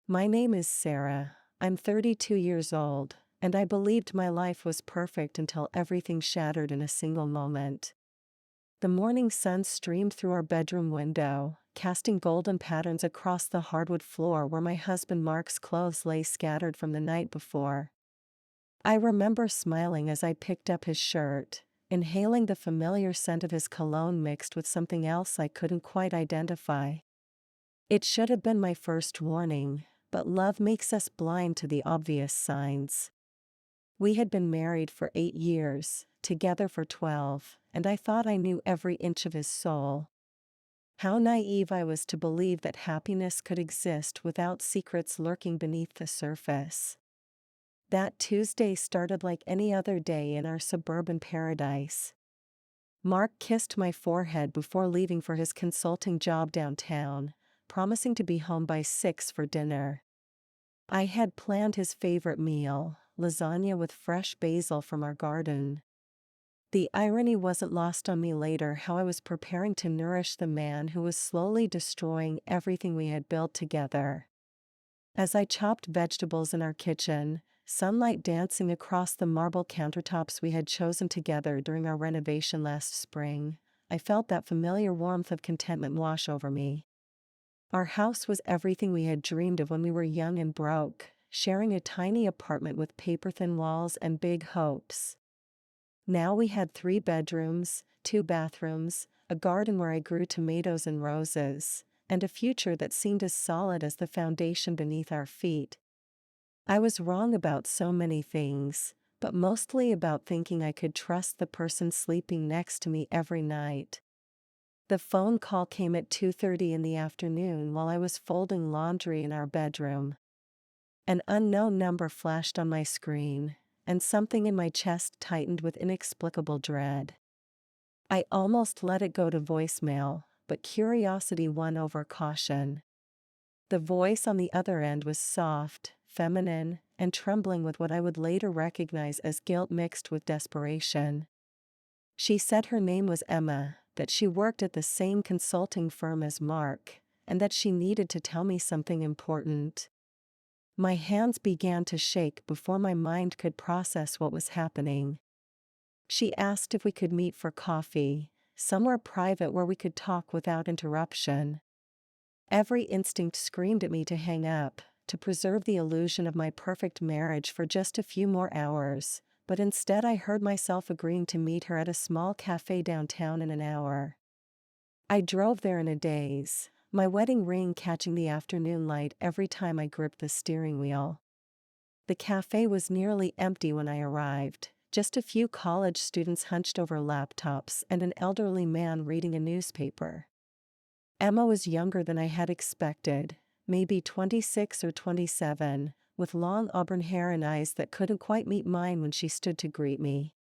My name is Sarah. I'm 32 years old, and I believed my life was perfect until everything shattered in a single moment. The morning sun streamed through our bedroom window, casting golden patterns across the hardwood floor where my husband Mark's clothes lay scattered from the night before. I remember smiling as I picked up his shirt, inhaling the familiar scent of his cologne mixed with something else I couldn't quite identify. It should have been my first warning, but love makes us blind to the obvious signs. We had been married for 8 years, together for 12, and I thought I knew every inch of his soul. How naive I was to believe that happiness could exist without secrets lurking beneath the surface. That Tuesday started like any other day in our suburban paradise. Mark kissed my forehead before leaving for his consulting job downtown, promising to be home by 6 for dinner. I had planned his favorite meal, lasagna with fresh basil from our garden. The irony wasn't lost on me later how I was preparing to nourish the man who was slowly destroying everything we had built together. As I chopped vegetables in our kitchen, sunlight dancing across the marble countertops we had chosen together during our renovation last spring, I felt that familiar warmth of contentment wash over me. Our house was everything we had dreamed of when we were young and broke, sharing a tiny apartment with paper-thin walls and big hopes. Now we had 3 bedrooms, 2 bathrooms, a garden where I grew tomatoes and roses, and a future that seemed as solid as the foundation beneath our feet. I was wrong about so many things, but mostly about thinking I could trust the person sleeping next to me every night. The phone call came at 2:30 in the afternoon while I was folding laundry in our bedroom. An unknown number flashed on my screen, and something in my chest tightened with inexplicable dread. I almost let it go to voicemail, but curiosity won over caution. The voice on the other end was soft, feminine, and trembling with what I would later recognize as guilt mixed with desperation. She said her name was Emma, that she worked at the same consulting firm as Mark, and that she needed to tell me something important. My hands began to shake before my mind could process what was happening. She asked if we could meet for coffee, somewhere private where we could talk without interruption. Every instinct screamed at me to hang up, to preserve the illusion of my perfect marriage for just a few more hours, but instead I heard myself agreeing to meet her at a small cafe downtown in an hour. I drove there in a daze, my wedding ring catching the afternoon light every time I gripped the steering wheel. The cafe was nearly empty when I arrived, just a few college students hunched over laptops and an elderly man reading a newspaper. Emma was younger than I had expected, maybe 26 or 27, with long auburn hair and eyes that couldn't quite meet mine when she stood to greet me.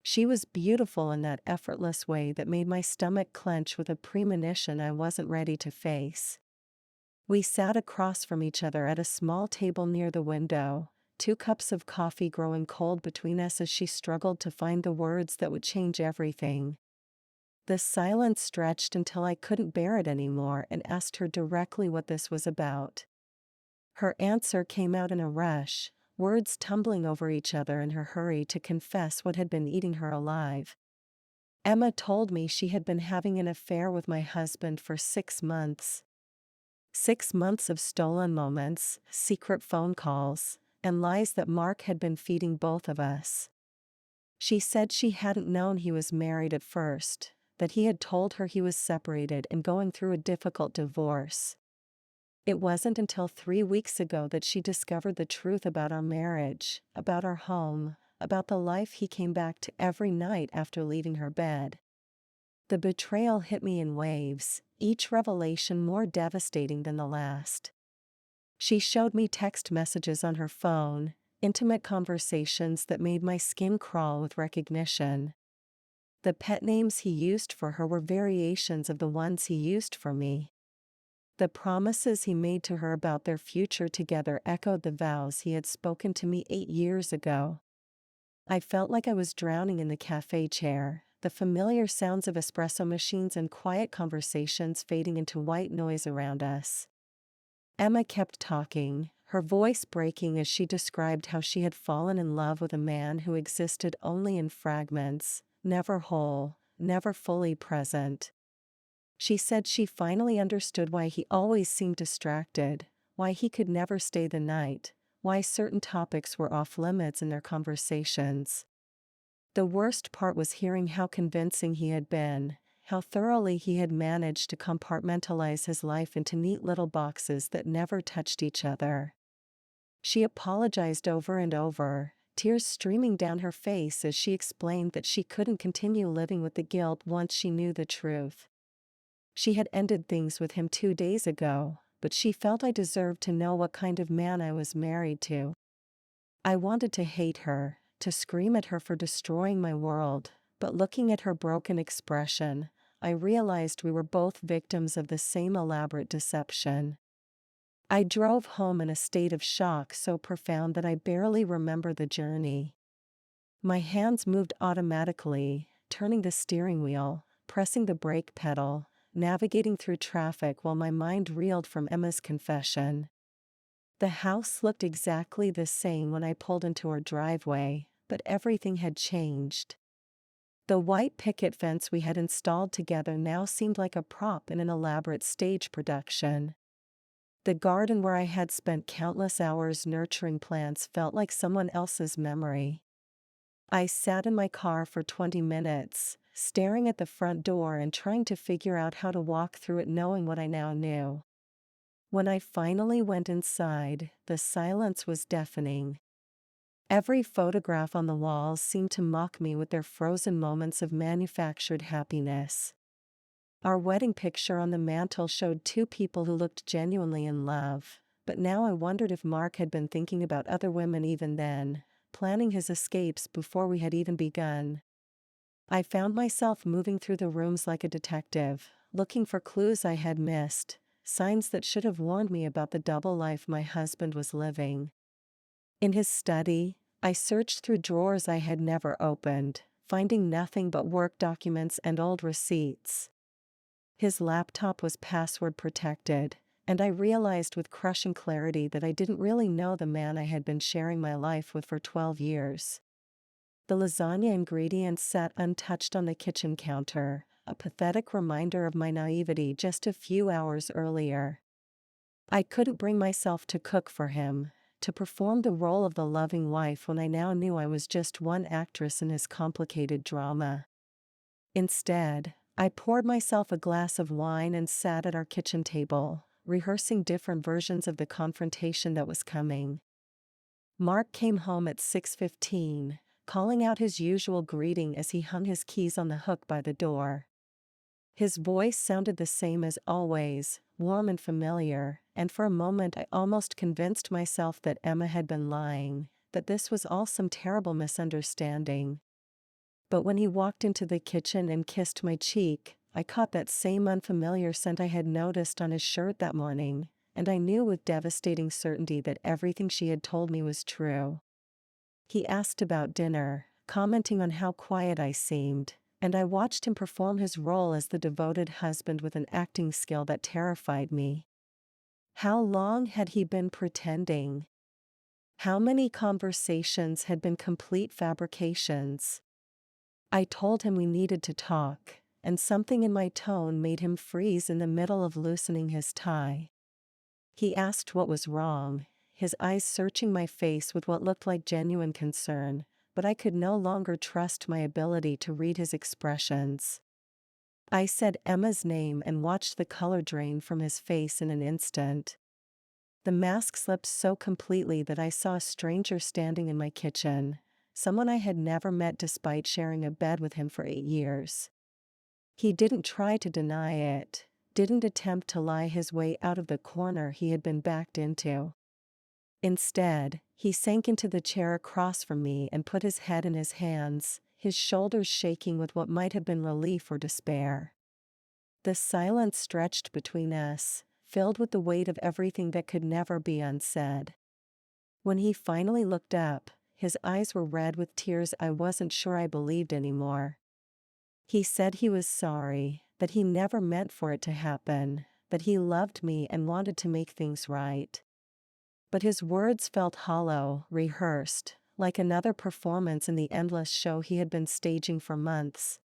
She was beautiful in that effortless way that made my stomach clench with a premonition I wasn't ready to face. We sat across from each other at a small table near the window, 2 cups of coffee growing cold between us as she struggled to find the words that would change everything. The silence stretched until I couldn't bear it anymore and asked her directly what this was about. Her answer came out in a rush, words tumbling over each other in her hurry to confess what had been eating her alive. Emma told me she had been having an affair with my husband for 6 months. 6 months of stolen moments, secret phone calls, and lies that Mark had been feeding both of us. She said she hadn't known he was married at first, that he had told her he was separated and going through a difficult divorce. It wasn't until 3 weeks ago that she discovered the truth about our marriage, about our home, about the life he came back to every night after leaving her bed. The betrayal hit me in waves, each revelation more devastating than the last. She showed me text messages on her phone, intimate conversations that made my skin crawl with recognition. The pet names he used for her were variations of the ones he used for me. The promises he made to her about their future together echoed the vows he had spoken to me 8 years ago. I felt like I was drowning in the cafe chair, the familiar sounds of espresso machines and quiet conversations fading into white noise around us. Emma kept talking, her voice breaking as she described how she had fallen in love with a man who existed only in fragments, never whole, never fully present. She said she finally understood why he always seemed distracted, why he could never stay the night, why certain topics were off limits in their conversations. The worst part was hearing how convincing he had been, how thoroughly he had managed to compartmentalize his life into neat little boxes that never touched each other. She apologized over and over, tears streaming down her face as she explained that she couldn't continue living with the guilt once she knew the truth. She had ended things with him 2 days ago, but she felt I deserved to know what kind of man I was married to. I wanted to hate her, to scream at her for destroying my world, but looking at her broken expression, I realized we were both victims of the same elaborate deception. I drove home in a state of shock so profound that I barely remember the journey. My hands moved automatically, turning the steering wheel, pressing the brake pedal, navigating through traffic while my mind reeled from Emma's confession. The house looked exactly the same when I pulled into her driveway, but everything had changed. The white picket fence we had installed together now seemed like a prop in an elaborate stage production. The garden where I had spent countless hours nurturing plants felt like someone else's memory. I sat in my car for 20 minutes, staring at the front door and trying to figure out how to walk through it knowing what I now knew. When I finally went inside, the silence was deafening. Every photograph on the walls seemed to mock me with their frozen moments of manufactured happiness. Our wedding picture on the mantel showed two people who looked genuinely in love, but now I wondered if Mark had been thinking about other women even then, planning his escapes before we had even begun. I found myself moving through the rooms like a detective, looking for clues I had missed, signs that should have warned me about the double life my husband was living. In his study, I searched through drawers I had never opened, finding nothing but work documents and old receipts. His laptop was password protected, and I realized with crushing clarity that I didn't really know the man I had been sharing my life with for 12 years. The lasagna ingredients sat untouched on the kitchen counter, a pathetic reminder of my naivety just a few hours earlier. I couldn't bring myself to cook for him, to perform the role of the loving wife when I now knew I was just one actress in his complicated drama. Instead, I poured myself a glass of wine and sat at our kitchen table, rehearsing different versions of the confrontation that was coming. Mark came home at 6:15, calling out his usual greeting as he hung his keys on the hook by the door. His voice sounded the same as always, warm and familiar, and for a moment I almost convinced myself that Emma had been lying, that this was all some terrible misunderstanding. But when he walked into the kitchen and kissed my cheek, I caught that same unfamiliar scent I had noticed on his shirt that morning, and I knew with devastating certainty that everything she had told me was true. He asked about dinner, commenting on how quiet I seemed, and I watched him perform his role as the devoted husband with an acting skill that terrified me. How long had he been pretending? How many conversations had been complete fabrications? I told him we needed to talk, and something in my tone made him freeze in the middle of loosening his tie. He asked what was wrong, his eyes searching my face with what looked like genuine concern, but I could no longer trust my ability to read his expressions. I said Emma's name and watched the color drain from his face in an instant. The mask slipped so completely that I saw a stranger standing in my kitchen, someone I had never met despite sharing a bed with him for 8 years. He didn't try to deny it, didn't attempt to lie his way out of the corner he had been backed into. Instead, he sank into the chair across from me and put his head in his hands, his shoulders shaking with what might have been relief or despair. The silence stretched between us, filled with the weight of everything that could never be unsaid. When he finally looked up, his eyes were red with tears I wasn't sure I believed anymore. He said he was sorry, that he never meant for it to happen, that he loved me and wanted to make things right. But his words felt hollow, rehearsed, like another performance in the endless show he had been staging for months.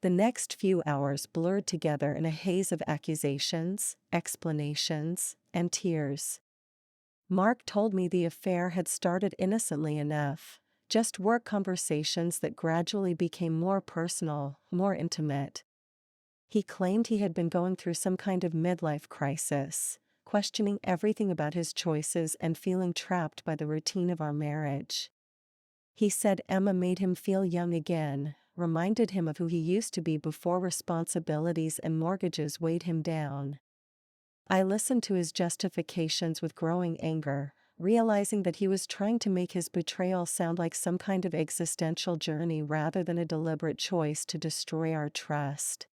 The next few hours blurred together in a haze of accusations, explanations, and tears. Mark told me the affair had started innocently enough, just work conversations that gradually became more personal, more intimate. He claimed he had been going through some kind of midlife crisis, questioning everything about his choices and feeling trapped by the routine of our marriage. He said Emma made him feel young again, reminded him of who he used to be before responsibilities and mortgages weighed him down. I listened to his justifications with growing anger, realizing that he was trying to make his betrayal sound like some kind of existential journey rather than a deliberate choice to destroy our trust.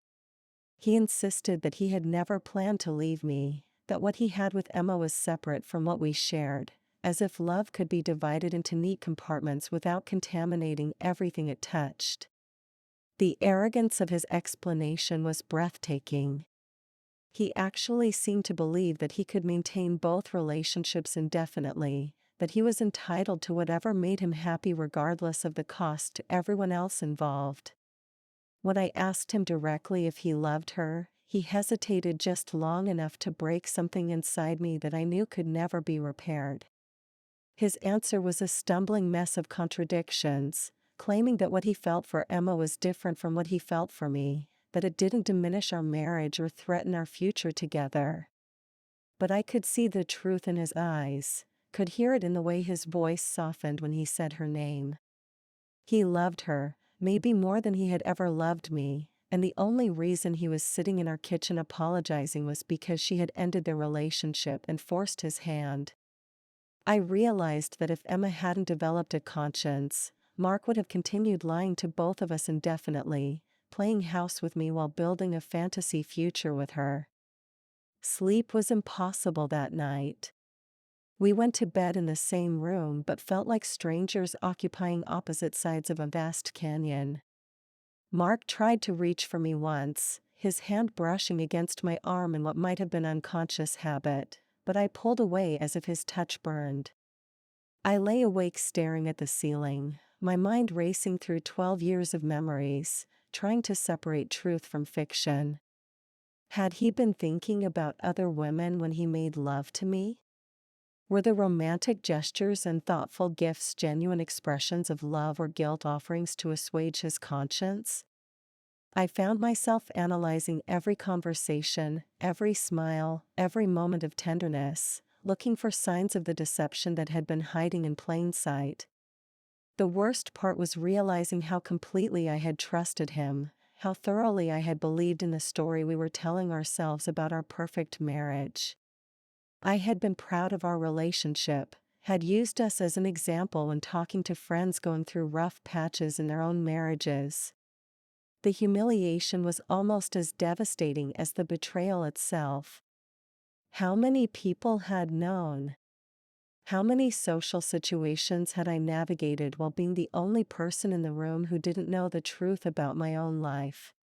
He insisted that he had never planned to leave me, that what he had with Emma was separate from what we shared, as if love could be divided into neat compartments without contaminating everything it touched. The arrogance of his explanation was breathtaking. He actually seemed to believe that he could maintain both relationships indefinitely, that he was entitled to whatever made him happy regardless of the cost to everyone else involved. When I asked him directly if he loved her, he hesitated just long enough to break something inside me that I knew could never be repaired. His answer was a stumbling mess of contradictions, claiming that what he felt for Emma was different from what he felt for me, that it didn't diminish our marriage or threaten our future together. But I could see the truth in his eyes, could hear it in the way his voice softened when he said her name. He loved her, maybe more than he had ever loved me, and the only reason he was sitting in our kitchen apologizing was because she had ended their relationship and forced his hand. I realized that if Emma hadn't developed a conscience, Mark would have continued lying to both of us indefinitely, playing house with me while building a fantasy future with her. Sleep was impossible that night. We went to bed in the same room but felt like strangers occupying opposite sides of a vast canyon. Mark tried to reach for me once, his hand brushing against my arm in what might have been unconscious habit, but I pulled away as if his touch burned. I lay awake staring at the ceiling, my mind racing through 12 years of memories, trying to separate truth from fiction. Had he been thinking about other women when he made love to me? Were the romantic gestures and thoughtful gifts genuine expressions of love or guilt offerings to assuage his conscience? I found myself analyzing every conversation, every smile, every moment of tenderness, looking for signs of the deception that had been hiding in plain sight. The worst part was realizing how completely I had trusted him, how thoroughly I had believed in the story we were telling ourselves about our perfect marriage. I had been proud of our relationship, had used us as an example when talking to friends going through rough patches in their own marriages. The humiliation was almost as devastating as the betrayal itself. How many people had known? How many social situations had I navigated while being the only person in the room who didn't know the truth about my own life?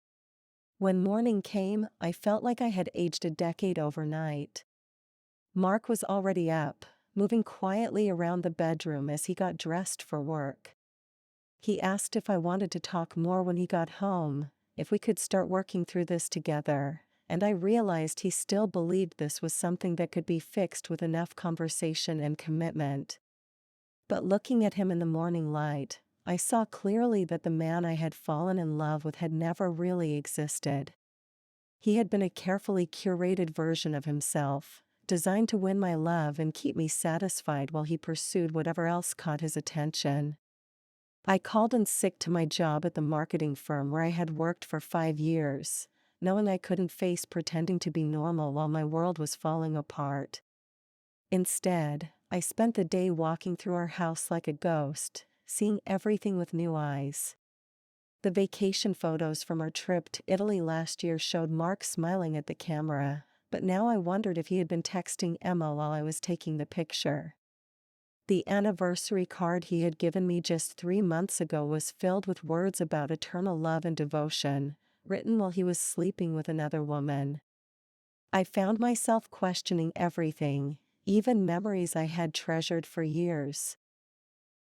When morning came, I felt like I had aged a decade overnight. Mark was already up, moving quietly around the bedroom as he got dressed for work. He asked if I wanted to talk more when he got home, if we could start working through this together, and I realized he still believed this was something that could be fixed with enough conversation and commitment. But looking at him in the morning light, I saw clearly that the man I had fallen in love with had never really existed. He had been a carefully curated version of himself, designed to win my love and keep me satisfied while he pursued whatever else caught his attention. I called in sick to my job at the marketing firm where I had worked for 5 years, knowing I couldn't face pretending to be normal while my world was falling apart. Instead, I spent the day walking through our house like a ghost, seeing everything with new eyes. The vacation photos from our trip to Italy last year showed Mark smiling at the camera, but now I wondered if he had been texting Emma while I was taking the picture. The anniversary card he had given me just 3 months ago was filled with words about eternal love and devotion, written while he was sleeping with another woman. I found myself questioning everything, even memories I had treasured for years.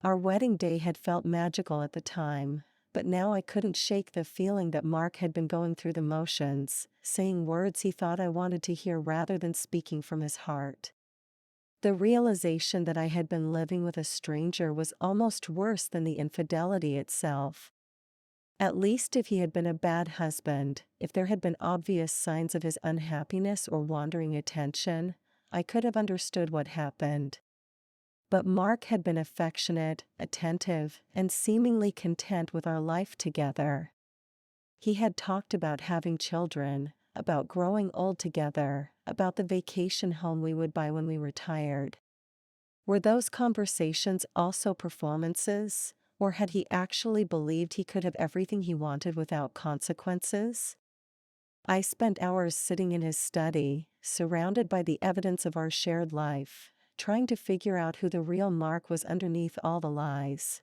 Our wedding day had felt magical at the time, but now I couldn't shake the feeling that Mark had been going through the motions, saying words he thought I wanted to hear rather than speaking from his heart. The realization that I had been living with a stranger was almost worse than the infidelity itself. At least if he had been a bad husband, if there had been obvious signs of his unhappiness or wandering attention, I could have understood what happened. But Mark had been affectionate, attentive, and seemingly content with our life together. He had talked about having children, about growing old together, about the vacation home we would buy when we retired. Were those conversations also performances, or had he actually believed he could have everything he wanted without consequences? I spent hours sitting in his study, surrounded by the evidence of our shared life, trying to figure out who the real Mark was underneath all the lies.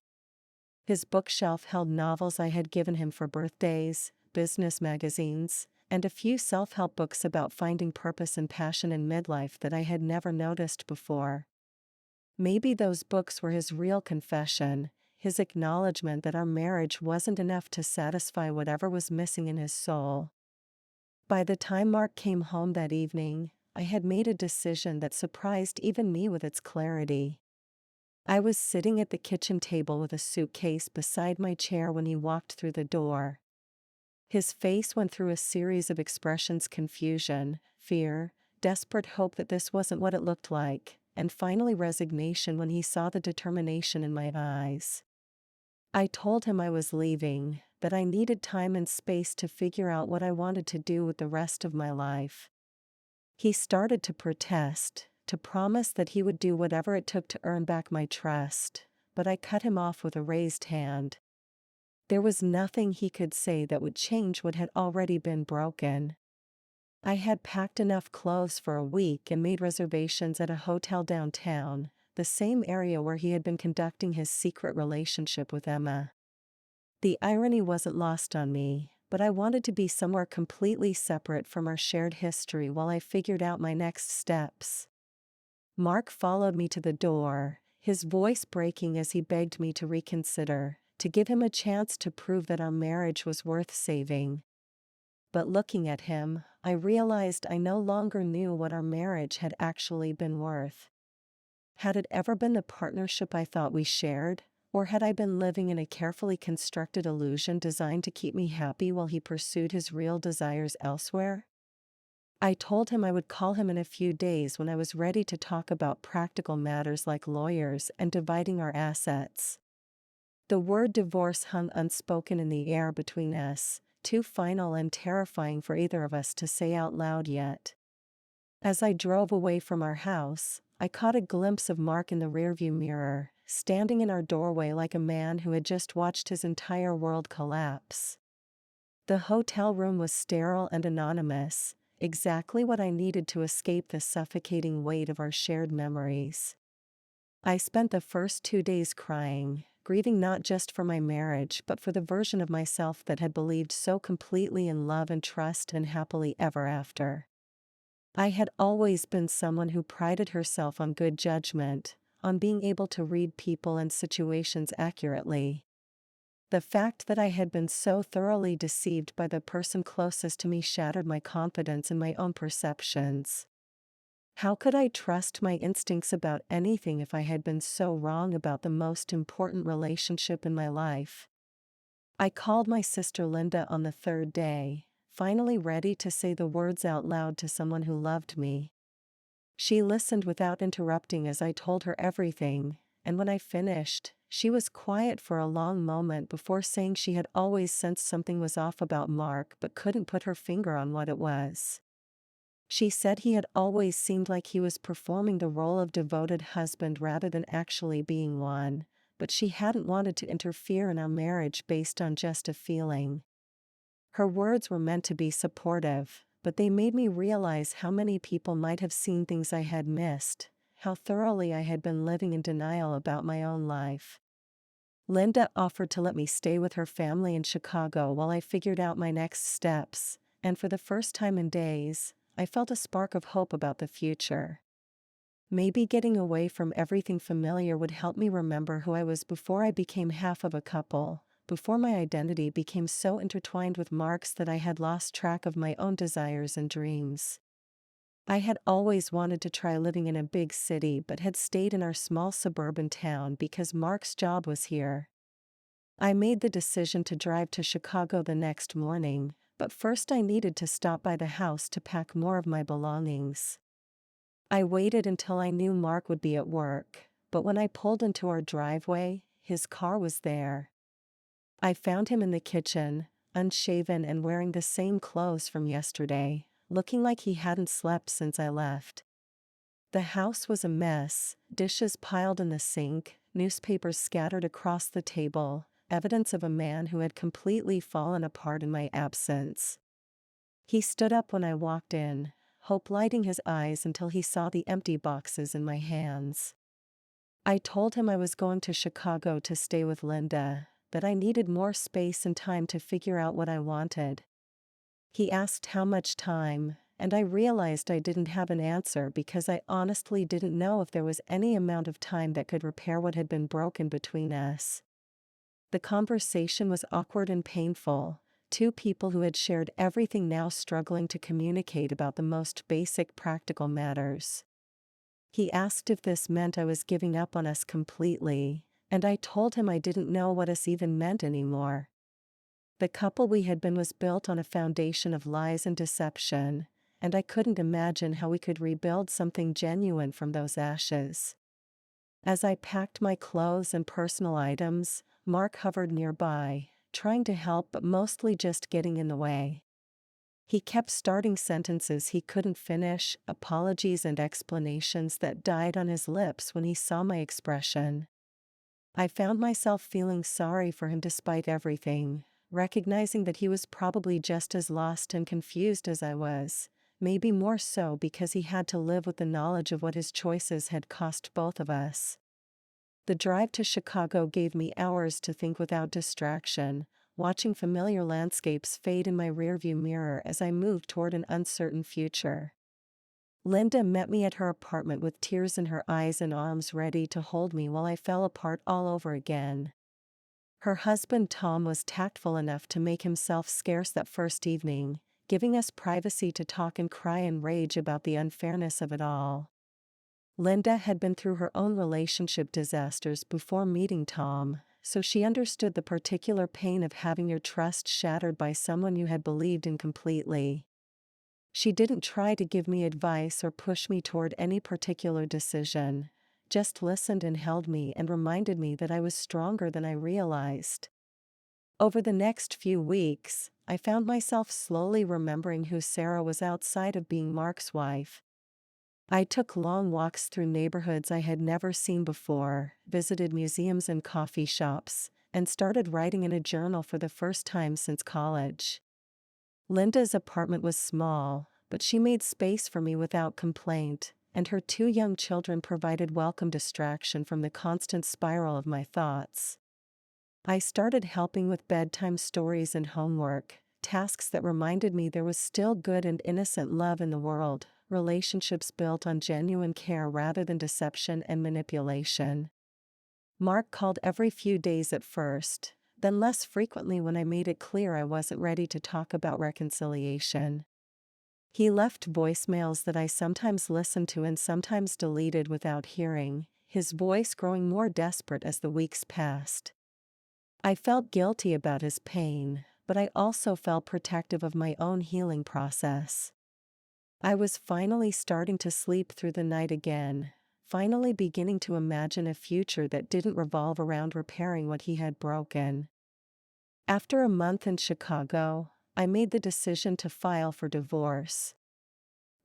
His bookshelf held novels I had given him for birthdays, business magazines, and a few self-help books about finding purpose and passion in midlife that I had never noticed before. Maybe those books were his real confession, his acknowledgement that our marriage wasn't enough to satisfy whatever was missing in his soul. By the time Mark came home that evening, I had made a decision that surprised even me with its clarity. I was sitting at the kitchen table with a suitcase beside my chair when he walked through the door. His face went through a series of expressions: confusion, fear, desperate hope that this wasn't what it looked like, and finally resignation when he saw the determination in my eyes. I told him I was leaving, that I needed time and space to figure out what I wanted to do with the rest of my life. He started to protest, to promise that he would do whatever it took to earn back my trust, but I cut him off with a raised hand. There was nothing he could say that would change what had already been broken. I had packed enough clothes for a week and made reservations at a hotel downtown, the same area where he had been conducting his secret relationship with Emma. The irony wasn't lost on me, but I wanted to be somewhere completely separate from our shared history while I figured out my next steps. Mark followed me to the door, his voice breaking as he begged me to reconsider, to give him a chance to prove that our marriage was worth saving. But looking at him, I realized I no longer knew what our marriage had actually been worth. Had it ever been the partnership I thought we shared, or had I been living in a carefully constructed illusion designed to keep me happy while he pursued his real desires elsewhere? I told him I would call him in a few days when I was ready to talk about practical matters like lawyers and dividing our assets. The word divorce hung unspoken in the air between us, too final and terrifying for either of us to say out loud yet. As I drove away from our house, I caught a glimpse of Mark in the rearview mirror, standing in our doorway like a man who had just watched his entire world collapse. The hotel room was sterile and anonymous, exactly what I needed to escape the suffocating weight of our shared memories. I spent the first 2 days crying, grieving not just for my marriage but for the version of myself that had believed so completely in love and trust and happily ever after. I had always been someone who prided herself on good judgment, on being able to read people and situations accurately. The fact that I had been so thoroughly deceived by the person closest to me shattered my confidence in my own perceptions. How could I trust my instincts about anything if I had been so wrong about the most important relationship in my life? I called my sister Linda on the third day, finally ready to say the words out loud to someone who loved me. She listened without interrupting as I told her everything, and when I finished, she was quiet for a long moment before saying she had always sensed something was off about Mark but couldn't put her finger on what it was. She said he had always seemed like he was performing the role of devoted husband rather than actually being one, but she hadn't wanted to interfere in our marriage based on just a feeling. Her words were meant to be supportive, but they made me realize how many people might have seen things I had missed, how thoroughly I had been living in denial about my own life. Linda offered to let me stay with her family in Chicago while I figured out my next steps, and for the first time in days, I felt a spark of hope about the future. Maybe getting away from everything familiar would help me remember who I was before I became half of a couple, before my identity became so intertwined with Mark's that I had lost track of my own desires and dreams. I had always wanted to try living in a big city but had stayed in our small suburban town because Mark's job was here. I made the decision to drive to Chicago the next morning, but first I needed to stop by the house to pack more of my belongings. I waited until I knew Mark would be at work, but when I pulled into our driveway, his car was there. I found him in the kitchen, unshaven and wearing the same clothes from yesterday, looking like he hadn't slept since I left. The house was a mess, dishes piled in the sink, newspapers scattered across the table, evidence of a man who had completely fallen apart in my absence. He stood up when I walked in, hope lighting his eyes until he saw the empty boxes in my hands. I told him I was going to Chicago to stay with Linda, that I needed more space and time to figure out what I wanted. He asked how much time, and I realized I didn't have an answer because I honestly didn't know if there was any amount of time that could repair what had been broken between us. The conversation was awkward and painful, two people who had shared everything now struggling to communicate about the most basic practical matters. He asked if this meant I was giving up on us completely, and I told him I didn't know what us even meant anymore. The couple we had been was built on a foundation of lies and deception, and I couldn't imagine how we could rebuild something genuine from those ashes. As I packed my clothes and personal items, Mark hovered nearby, trying to help but mostly just getting in the way. He kept starting sentences he couldn't finish, apologies and explanations that died on his lips when he saw my expression. I found myself feeling sorry for him despite everything, recognizing that he was probably just as lost and confused as I was, maybe more so because he had to live with the knowledge of what his choices had cost both of us. The drive to Chicago gave me hours to think without distraction, watching familiar landscapes fade in my rearview mirror as I moved toward an uncertain future. Linda met me at her apartment with tears in her eyes and arms ready to hold me while I fell apart all over again. Her husband Tom was tactful enough to make himself scarce that first evening, giving us privacy to talk and cry and rage about the unfairness of it all. Linda had been through her own relationship disasters before meeting Tom, so she understood the particular pain of having your trust shattered by someone you had believed in completely. She didn't try to give me advice or push me toward any particular decision, just listened and held me and reminded me that I was stronger than I realized. Over the next few weeks, I found myself slowly remembering who Sarah was outside of being Mark's wife. I took long walks through neighborhoods I had never seen before, visited museums and coffee shops, and started writing in a journal for the first time since college. Linda's apartment was small, but she made space for me without complaint, and her two young children provided welcome distraction from the constant spiral of my thoughts. I started helping with bedtime stories and homework, tasks that reminded me there was still good and innocent love in the world, relationships built on genuine care rather than deception and manipulation. Mark called every few days at first, then less frequently when I made it clear I wasn't ready to talk about reconciliation. He left voicemails that I sometimes listened to and sometimes deleted without hearing, his voice growing more desperate as the weeks passed. I felt guilty about his pain, but I also felt protective of my own healing process. I was finally starting to sleep through the night again, finally beginning to imagine a future that didn't revolve around repairing what he had broken. After a month in Chicago, I made the decision to file for divorce.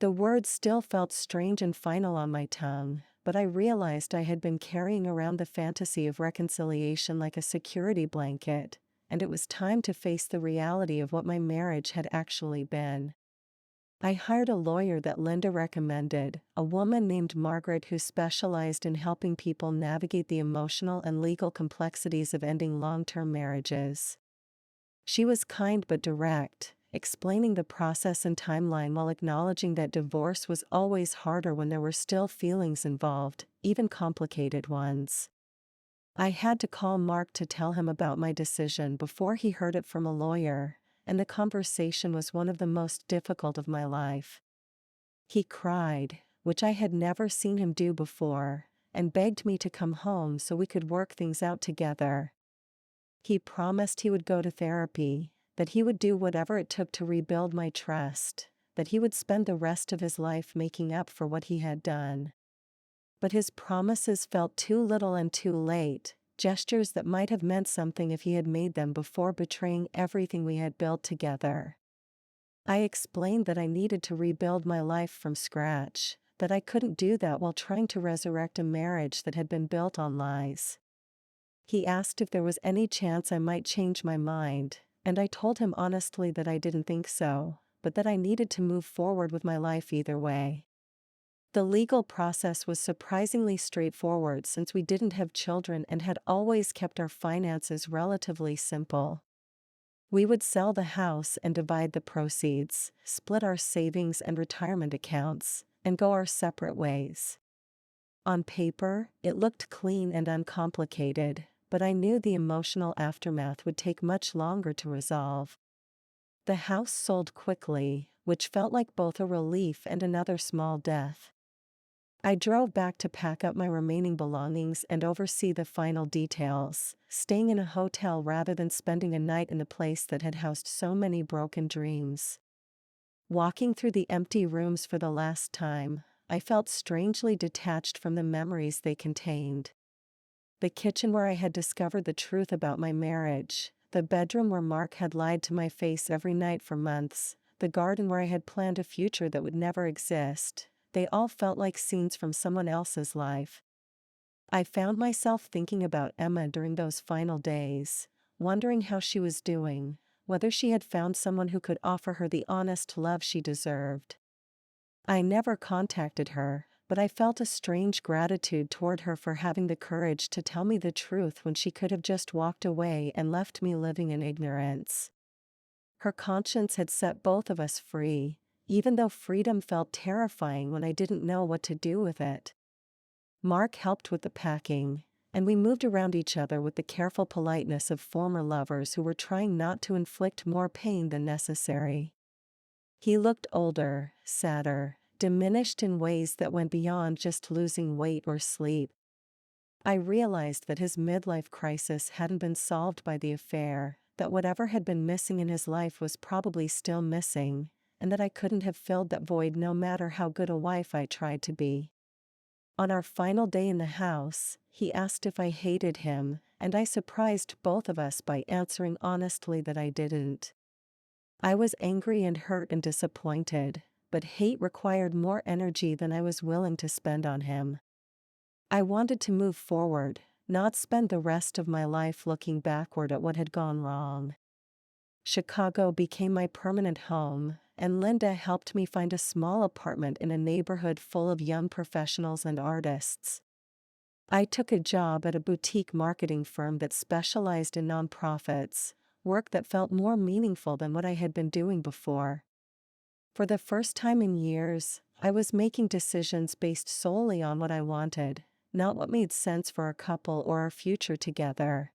The word still felt strange and final on my tongue, but I realized I had been carrying around the fantasy of reconciliation like a security blanket, and it was time to face the reality of what my marriage had actually been. I hired a lawyer that Linda recommended, a woman named Margaret who specialized in helping people navigate the emotional and legal complexities of ending long-term marriages. She was kind but direct, explaining the process and timeline while acknowledging that divorce was always harder when there were still feelings involved, even complicated ones. I had to call Mark to tell him about my decision before he heard it from a lawyer, and the conversation was one of the most difficult of my life. He cried, which I had never seen him do before, and begged me to come home so we could work things out together. He promised he would go to therapy, that he would do whatever it took to rebuild my trust, that he would spend the rest of his life making up for what he had done. But his promises felt too little and too late, gestures that might have meant something if he had made them before betraying everything we had built together. I explained that I needed to rebuild my life from scratch, that I couldn't do that while trying to resurrect a marriage that had been built on lies. He asked if there was any chance I might change my mind, and I told him honestly that I didn't think so, but that I needed to move forward with my life either way. The legal process was surprisingly straightforward since we didn't have children and had always kept our finances relatively simple. We would sell the house and divide the proceeds, split our savings and retirement accounts, and go our separate ways. On paper, it looked clean and uncomplicated, but I knew the emotional aftermath would take much longer to resolve. The house sold quickly, which felt like both a relief and another small death. I drove back to pack up my remaining belongings and oversee the final details, staying in a hotel rather than spending a night in a place that had housed so many broken dreams. Walking through the empty rooms for the last time, I felt strangely detached from the memories they contained. The kitchen where I had discovered the truth about my marriage, the bedroom where Mark had lied to my face every night for months, the garden where I had planned a future that would never exist. They all felt like scenes from someone else's life. I found myself thinking about Emma during those final days, wondering how she was doing, whether she had found someone who could offer her the honest love she deserved. I never contacted her, but I felt a strange gratitude toward her for having the courage to tell me the truth when she could have just walked away and left me living in ignorance. Her conscience had set both of us free, even though freedom felt terrifying when I didn't know what to do with it. Mark helped with the packing, and we moved around each other with the careful politeness of former lovers who were trying not to inflict more pain than necessary. He looked older, sadder, diminished in ways that went beyond just losing weight or sleep. I realized that his midlife crisis hadn't been solved by the affair, that whatever had been missing in his life was probably still missing, and that I couldn't have filled that void no matter how good a wife I tried to be. On our final day in the house, he asked if I hated him, and I surprised both of us by answering honestly that I didn't. I was angry and hurt and disappointed, but hate required more energy than I was willing to spend on him. I wanted to move forward, not spend the rest of my life looking backward at what had gone wrong. Chicago became my permanent home, and Linda helped me find a small apartment in a neighborhood full of young professionals and artists. I took a job at a boutique marketing firm that specialized in nonprofits, work that felt more meaningful than what I had been doing before. For the first time in years, I was making decisions based solely on what I wanted, not what made sense for our couple or our future together.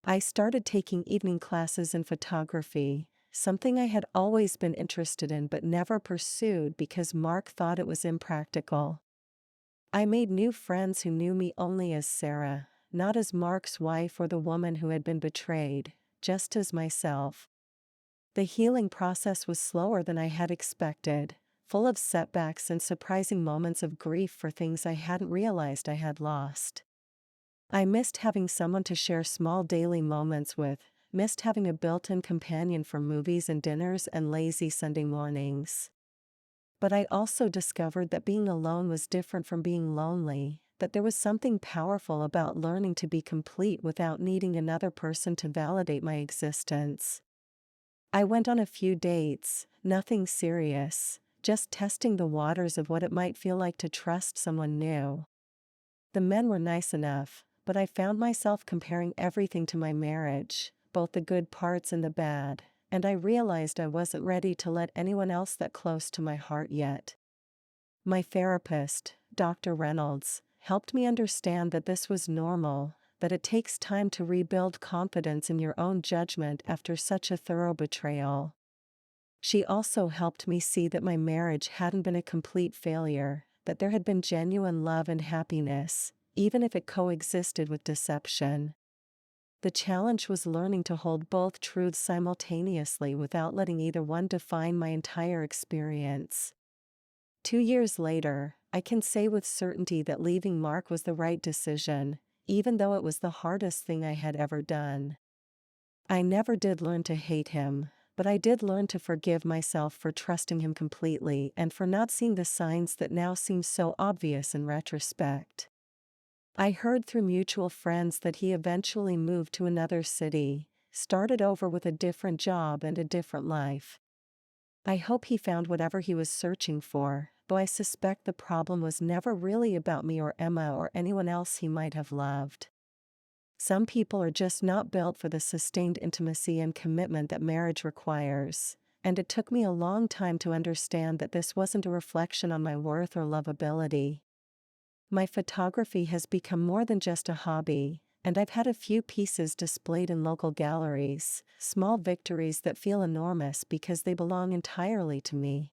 I started taking evening classes in photography, something I had always been interested in but never pursued because Mark thought it was impractical. I made new friends who knew me only as Sarah, not as Mark's wife or the woman who had been betrayed, just as myself. The healing process was slower than I had expected, full of setbacks and surprising moments of grief for things I hadn't realized I had lost. I missed having someone to share small daily moments with, missed having a built-in companion for movies and dinners and lazy Sunday mornings. But I also discovered that being alone was different from being lonely, that there was something powerful about learning to be complete without needing another person to validate my existence. I went on a few dates, nothing serious, just testing the waters of what it might feel like to trust someone new. The men were nice enough, but I found myself comparing everything to my marriage, both the good parts and the bad, and I realized I wasn't ready to let anyone else that close to my heart yet. My therapist, Dr. Reynolds, helped me understand that this was normal, that it takes time to rebuild confidence in your own judgment after such a thorough betrayal. She also helped me see that my marriage hadn't been a complete failure, that there had been genuine love and happiness, even if it coexisted with deception. The challenge was learning to hold both truths simultaneously without letting either one define my entire experience. 2 years later, I can say with certainty that leaving Mark was the right decision, even though it was the hardest thing I had ever done. I never did learn to hate him, but I did learn to forgive myself for trusting him completely and for not seeing the signs that now seem so obvious in retrospect. I heard through mutual friends that he eventually moved to another city, started over with a different job and a different life. I hope he found whatever he was searching for, though I suspect the problem was never really about me or Emma or anyone else he might have loved. Some people are just not built for the sustained intimacy and commitment that marriage requires, and it took me a long time to understand that this wasn't a reflection on my worth or lovability. My photography has become more than just a hobby, and I've had a few pieces displayed in local galleries, small victories that feel enormous because they belong entirely to me.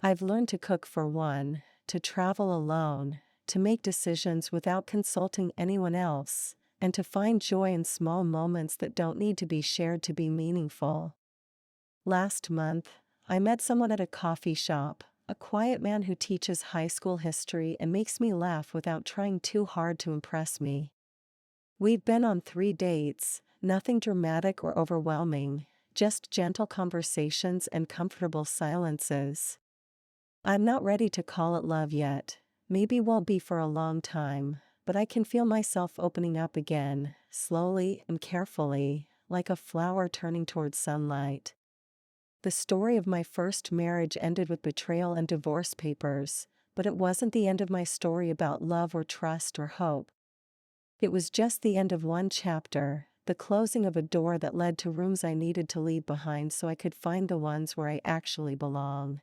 I've learned to cook for one, to travel alone, to make decisions without consulting anyone else, and to find joy in small moments that don't need to be shared to be meaningful. Last month, I met someone at a coffee shop, a quiet man who teaches high school history and makes me laugh without trying too hard to impress me. We've been on 3 dates, nothing dramatic or overwhelming, just gentle conversations and comfortable silences. I'm not ready to call it love yet, maybe won't be for a long time, but I can feel myself opening up again, slowly and carefully, like a flower turning towards sunlight. The story of my first marriage ended with betrayal and divorce papers, but it wasn't the end of my story about love or trust or hope. It was just the end of one chapter, the closing of a door that led to rooms I needed to leave behind so I could find the ones where I actually belong.